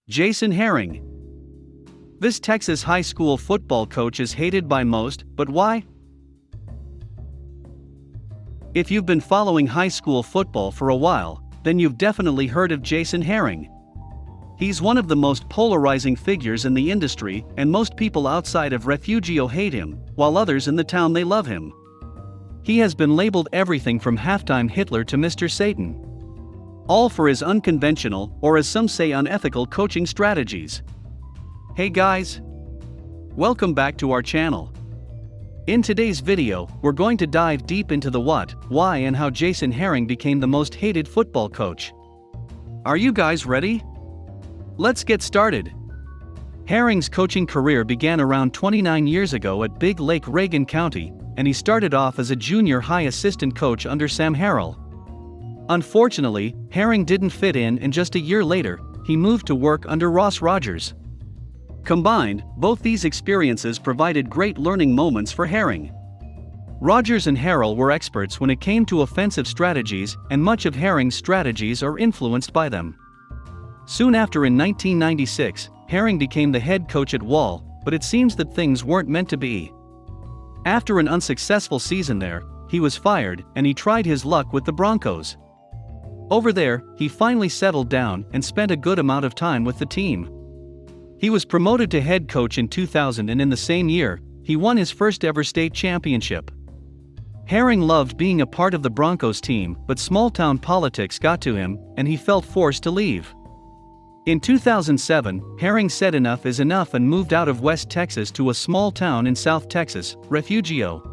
Jason Herring. This Texas high school football coach is hated by most, but why? If you've been following high school football for a while, then you've definitely heard of Jason Herring. He's one of the most polarizing figures in the industry, and most people outside of Refugio hate him, while others in the town they love him. He has been labeled everything from halftime Hitler to Mr. Satan. All for his unconventional, or as some say unethical coaching strategies. Hey guys! Welcome back to our channel. In today's video, we're going to dive deep into the what, why and how Jason Herring became the most hated football coach. Are you guys ready? Let's get started. Herring's coaching career began around 29 years ago at Big Lake, Reagan County, and he started off as a junior high assistant coach under Sam Harrell. Unfortunately, Herring didn't fit in, and just a year later, he moved to work under Ross Rogers. Combined, both these experiences provided great learning moments for Herring. Rogers and Harrell were experts when it came to offensive strategies, and much of Herring's strategies are influenced by them. Soon after, in 1996, Herring became the head coach at Wall, but it seems that things weren't meant to be. After an unsuccessful season there, he was fired, and he tried his luck with the Broncos. Over there, he finally settled down and spent a good amount of time with the team. He was promoted to head coach in 2000, and in the same year, he won his first ever state championship. Herring loved being a part of the Broncos team, but small-town politics got to him, and he felt forced to leave. In 2007, Herring said enough is enough and moved out of West Texas to a small town in South Texas, Refugio.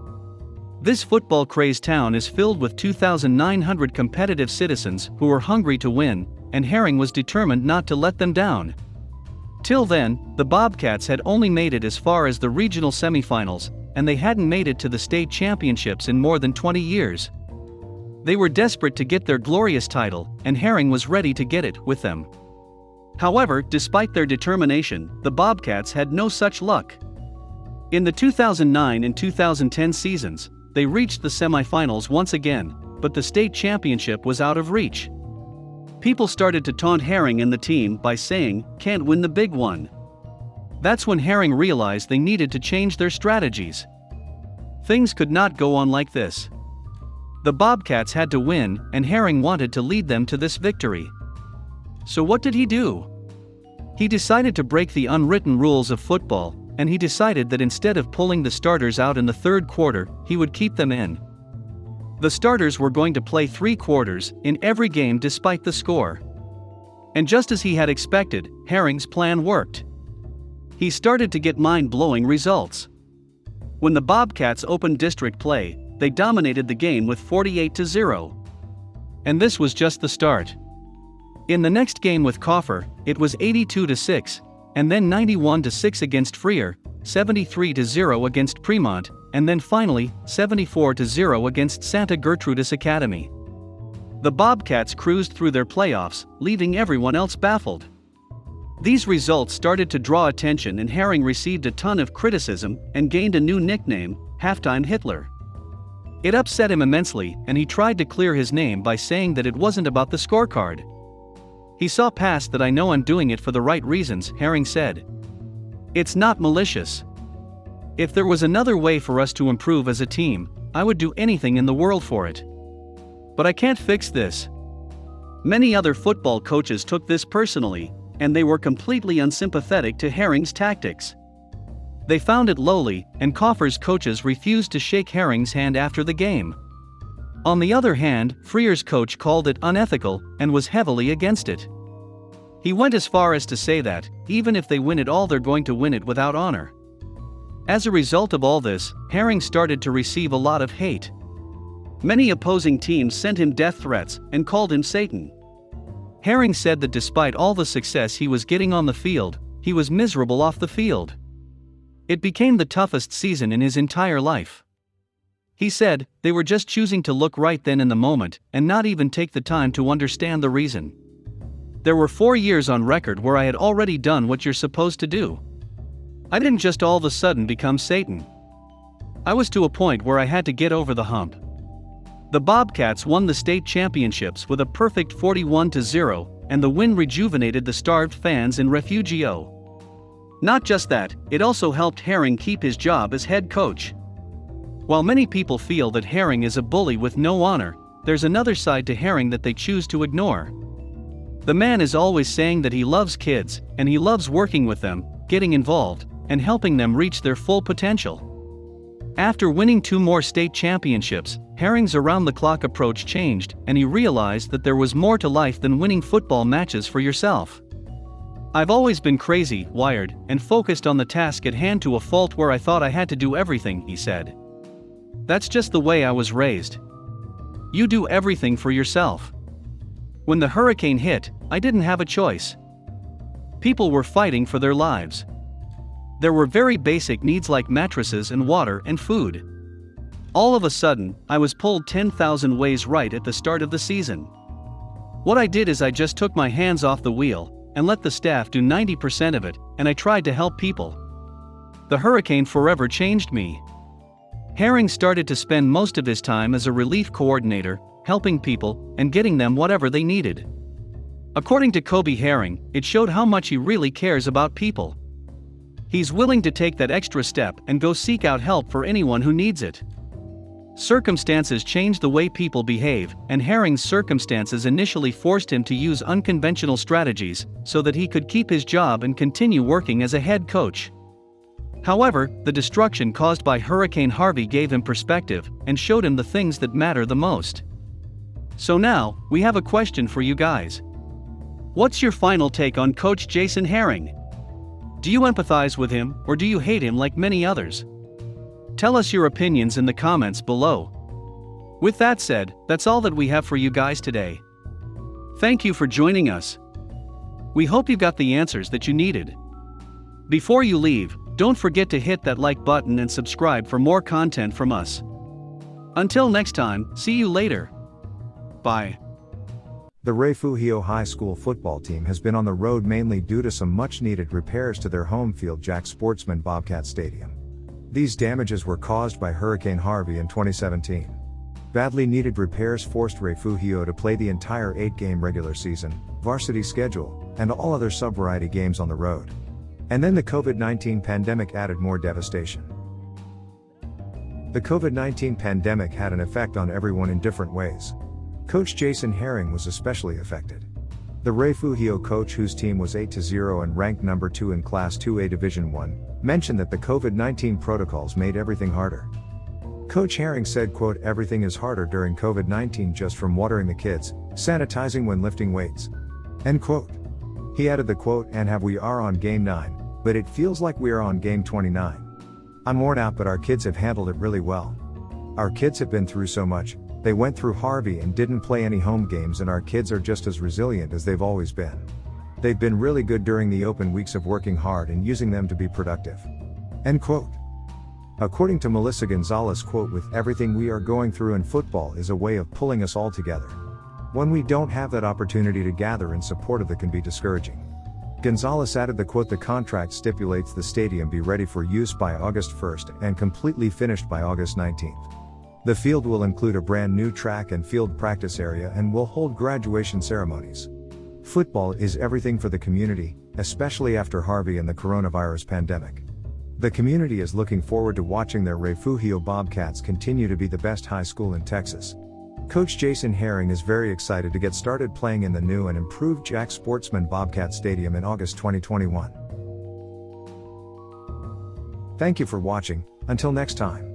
This football-crazed town is filled with 2,900 competitive citizens who are hungry to win, and Herring was determined not to let them down. Till then, the Bobcats had only made it as far as the regional semifinals, and they hadn't made it to the state championships in more than 20 years. They were desperate to get their glorious title, and Herring was ready to get it with them. However, despite their determination, the Bobcats had no such luck. In the 2009 and 2010 seasons, they reached the semifinals once again, but the state championship was out of reach. People started to taunt Herring and the team by saying, "Can't win the big one." That's when Herring realized they needed to change their strategies. Things could not go on like this. The Bobcats had to win, and Herring wanted to lead them to this victory. So what did he do? He decided to break the unwritten rules of football, and he decided that instead of pulling the starters out in the third quarter, he would keep them in. The starters were going to play 3 quarters in every game despite the score. And just as he had expected, Herring's plan worked. He started to get mind-blowing results. When the Bobcats opened district play, they dominated the game with 48-0. And this was just the start. In the next game with Coffer, it was 82-6, and then 91-6 against Freer, 73-0 against Fremont, and then finally, 74-0 against Santa Gertrudis Academy. The Bobcats cruised through their playoffs, leaving everyone else baffled. These results started to draw attention, and Herring received a ton of criticism and gained a new nickname, Halftime Hitler. It upset him immensely, and he tried to clear his name by saying that it wasn't about the scorecard. "He saw past that. I know I'm doing it for the right reasons," Herring said. "It's not malicious. If there was another way for us to improve as a team, I would do anything in the world for it. But I can't fix this." Many other football coaches took this personally, and they were completely unsympathetic to Herring's tactics. They found it lowly, and Coffer's coaches refused to shake Herring's hand after the game. On the other hand, Freer's coach called it unethical and was heavily against it. He went as far as to say that, even if they win it all, they're going to win it without honor. As a result of all this, Herring started to receive a lot of hate. Many opposing teams sent him death threats and called him Satan. Herring said that despite all the success he was getting on the field, he was miserable off the field. It became the toughest season in his entire life. He said, "They were just choosing to look right then in the moment, and not even take the time to understand the reason. There were 4 years on record where I had already done what you're supposed to do. I didn't just all of a sudden become Satan. I was to a point where I had to get over the hump." The Bobcats won the state championships with a perfect 41-0, and the win rejuvenated the starved fans in Refugio. Not just that, it also helped Herring keep his job as head coach. While many people feel that Herring is a bully with no honor, there's another side to Herring that they choose to ignore. The man is always saying that he loves kids, and he loves working with them, getting involved, and helping them reach their full potential. After winning 2 more state championships, Herring's around-the-clock approach changed, and he realized that there was more to life than winning football matches for yourself. "I've always been crazy, wired, and focused on the task at hand to a fault where I thought I had to do everything," he said. "That's just the way I was raised. You do everything for yourself. When the hurricane hit, I didn't have a choice. People were fighting for their lives. There were very basic needs like mattresses and water and food. All of a sudden, I was pulled 10,000 ways right at the start of the season. What I did is I just took my hands off the wheel and let the staff do 90% of it, and I tried to help people. The hurricane forever changed me." Herring started to spend most of his time as a relief coordinator, helping people and getting them whatever they needed. According to Kobe Herring, it showed how much he really cares about people. He's willing to take that extra step and go seek out help for anyone who needs it. Circumstances change the way people behave, and Herring's circumstances initially forced him to use unconventional strategies so that he could keep his job and continue working as a head coach. However, the destruction caused by Hurricane Harvey gave him perspective and showed him the things that matter the most. So now, we have a question for you guys. What's your final take on Coach Jason Herring? Do you empathize with him, or do you hate him like many others? Tell us your opinions in the comments below. With that said, that's all that we have for you guys today. Thank you for joining us. We hope you got the answers that you needed. Before you leave, don't forget to hit that like button and subscribe for more content from us. Until next time, see you later. Bye. The Refugio High School football team has been on the road mainly due to some much-needed repairs to their home field, Jack Sportsman Bobcat Stadium. These damages were caused by Hurricane Harvey in 2017. Badly needed repairs forced Refugio to play the entire 8-game regular season, varsity schedule, and all other sub-variety games on the road. And then the COVID-19 pandemic added more devastation. The COVID-19 pandemic had an effect on everyone in different ways. Coach Jason Herring was especially affected. The Refugio coach, whose team was 8-0 and ranked number 2 in Class 2A Division I, mentioned that the COVID-19 protocols made everything harder. Coach Herring said, quote, "Everything is harder during COVID-19 just from watering the kids, sanitizing when lifting weights." End quote. He added the quote, "And have we are on game 9, but it feels like we are on game 29. I'm worn out, but our kids have handled it really well. Our kids have been through so much. They went through Harvey and didn't play any home games, and our kids are just as resilient as they've always been. They've been really good during the open weeks of working hard and using them to be productive." End quote. According to Melissa Gonzalez, quote, "With everything we are going through in football is a way of pulling us all together. When we don't have that opportunity to gather in support of it can be discouraging." Gonzalez added the quote, "The contract stipulates the stadium be ready for use by August 1st and completely finished by August 19th. The field will include a brand new track and field practice area and will hold graduation ceremonies. Football is everything for the community, especially after Harvey and the coronavirus pandemic. The community is looking forward to watching their Refugio Bobcats continue to be the best high school in Texas." Coach Jason Herring is very excited to get started playing in the new and improved Jack Sportsman Bobcat Stadium in August 2021. Thank you for watching. Until next time.